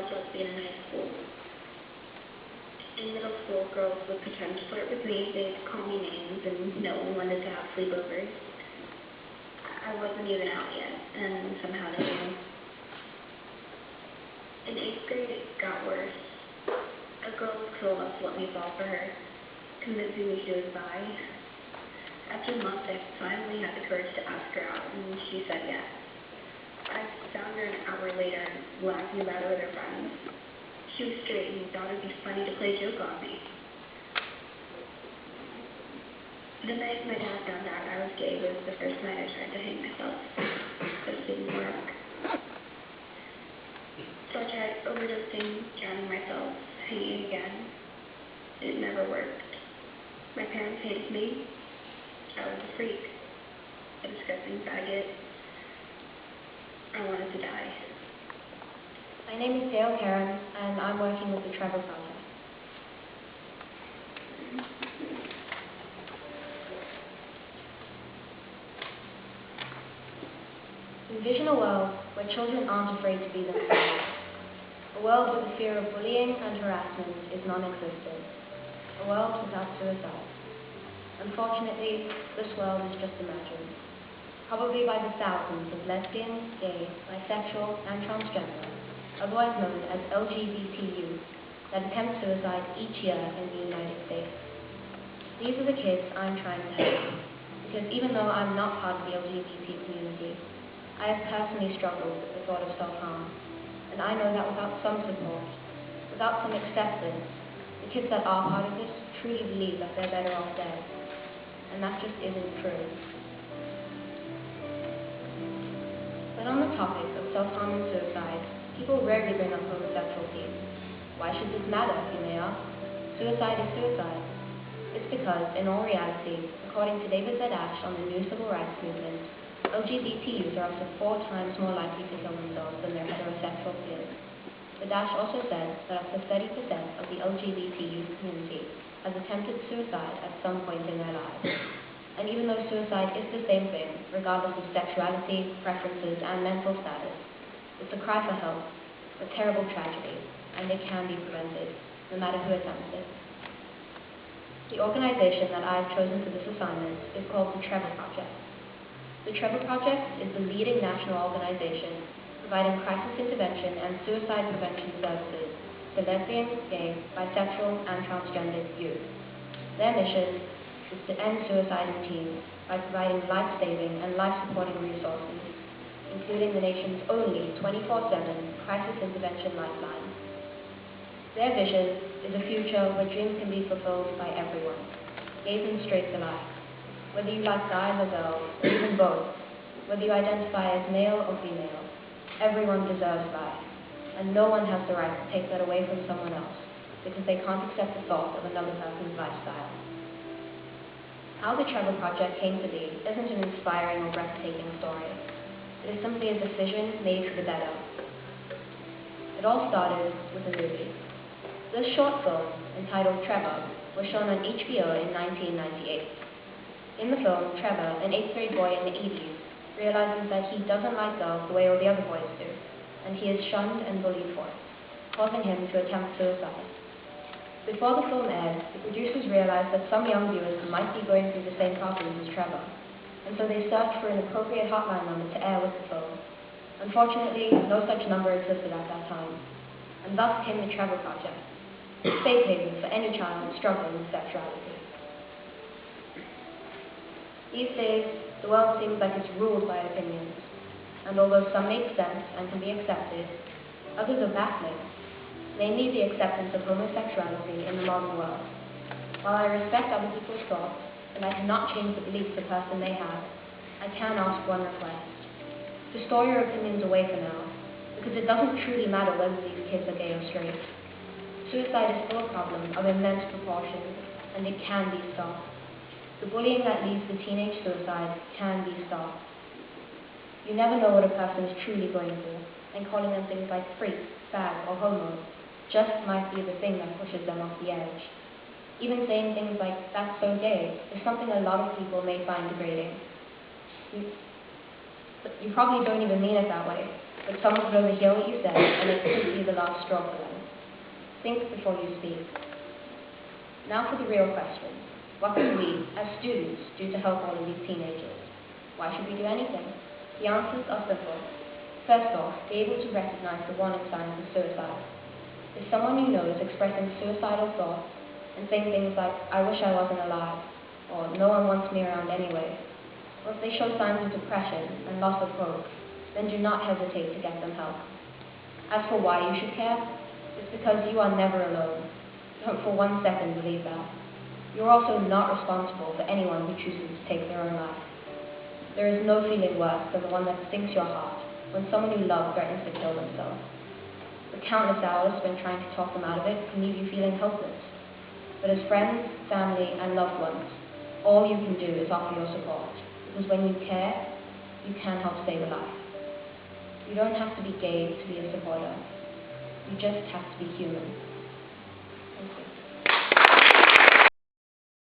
was lesbian in high school. In middle school, girls would pretend to flirt with me. They'd call me names, and no one wanted to have sleepovers. I wasn't even out yet, and somehow they knew. In 8th grade, it got worse. A girl was cruel enough to let me fall for her, convincing me she was bi. After months, I finally had the courage to ask her out, and she said yes. I found her an hour later, laughing about it with her friends. She was straight and thought it would be funny to play a joke on me. The night my dad found out I was gay was the first night I tried to hang myself, but it didn't work. So I tried overdosing, drowning myself, hanging again. It never worked. My parents hated me. I was a freak, a disgusting faggot. I wanted to die. My name is Dale Karen, and I'm working with the Trevor Project. Envision a world where children aren't afraid to be themselves. A world where the fear of bullying and harassment is non-existent. A world without suicide. Unfortunately, this world is just imagined. Probably by the thousands of lesbian, gay, bisexual, and transgender, otherwise known as LGBT youth, that attempt suicide each year in the United States. These are the kids I'm trying to help, because even though I'm not part of the LGBT community, I have personally struggled with the thought of self-harm, and I know that without some support, without some acceptance, the kids that are part of this truly believe that they're better off dead, and that just isn't true. When on the topic of self-harm and suicide, people rarely bring up homosexual themes. Why should this matter, you may ask? Suicide is suicide. It's because, in all reality, according to David Z. Ash on the New Civil Rights Movement, LGBT youth are up to 4 times more likely to kill themselves than their heterosexual peers. The Dash also said that up to 30% of the LGBT youth community has attempted suicide at some point in their lives. And even though suicide is the same thing, regardless of sexuality, preferences, and mental status, it's a cry for help, a terrible tragedy, and it can be prevented, no matter who attempts it. The organization that I have chosen for this assignment is called the Trevor Project. The Trevor Project is the leading national organization providing crisis intervention and suicide prevention services to lesbian, gay, bisexual, and transgender youth. Their mission is to end suicide in teens by providing life-saving and life-supporting resources, including the nation's only 24/7 crisis intervention lifeline. Their vision is a future where dreams can be fulfilled by everyone, gays and straights alike. Whether you like guys or girls, or even both, whether you identify as male or female, everyone deserves life, and no one has the right to take that away from someone else because they can't accept the thought of another person's lifestyle. How the Trevor Project came to be isn't an inspiring or breathtaking story. It is simply a decision made for the better. It all started with a movie. This short film, entitled Trevor, was shown on HBO in 1998. In the film, Trevor, an 8th grade boy in the 80s, realizes that he doesn't like girls the way all the other boys do, and he is shunned and bullied for it, causing him to attempt suicide. Before the film aired, the producers realized that some young viewers might be going through the same problems as Trevor, and so they searched for an appropriate hotline number to air with the film. Unfortunately, no such number existed at that time, and thus came the Trevor Project, a safe haven for any child struggling with sexuality. These days, the world seems like it's ruled by opinions, and although some make sense and can be accepted, others are baffling, namely the acceptance of homosexuality in the modern world. While I respect other people's thoughts, and I cannot change the beliefs a person may have, I can ask one request. To store your opinions away for now, because it doesn't truly matter whether these kids are gay or straight. Suicide is still a problem of immense proportions, and it can be stopped. The bullying that leads to teenage suicide can be stopped. You never know what a person is truly going through, and calling them things like freak, fag, or homo just might be the thing that pushes them off the edge. Even saying things like, "that's so gay," is something a lot of people may find degrading. You probably don't even mean it that way, but someone could overhear what you said, and it could be the last straw for them. Think before you speak. Now for the real question. What can we, as students, do to help all of these teenagers? Why should we do anything? The answers are simple. First off, be able to recognize the warning signs of suicide. If someone you know is expressing suicidal thoughts and saying things like, "I wish I wasn't alive," or "no one wants me around anyway," or if they show signs of depression and loss of hope, then do not hesitate to get them help. As for why you should care, it's because you are never alone. Don't for 1 second believe that. You're also not responsible for anyone who chooses to take their own life. There is no feeling worse than the one that sinks your heart when someone you love threatens to kill themselves. The countless hours spent trying to talk them out of it can leave you feeling helpless. But as friends, family, and loved ones, all you can do is offer your support, because when you care, you can help save a life. You don't have to be gay to be a supporter. You just have to be human.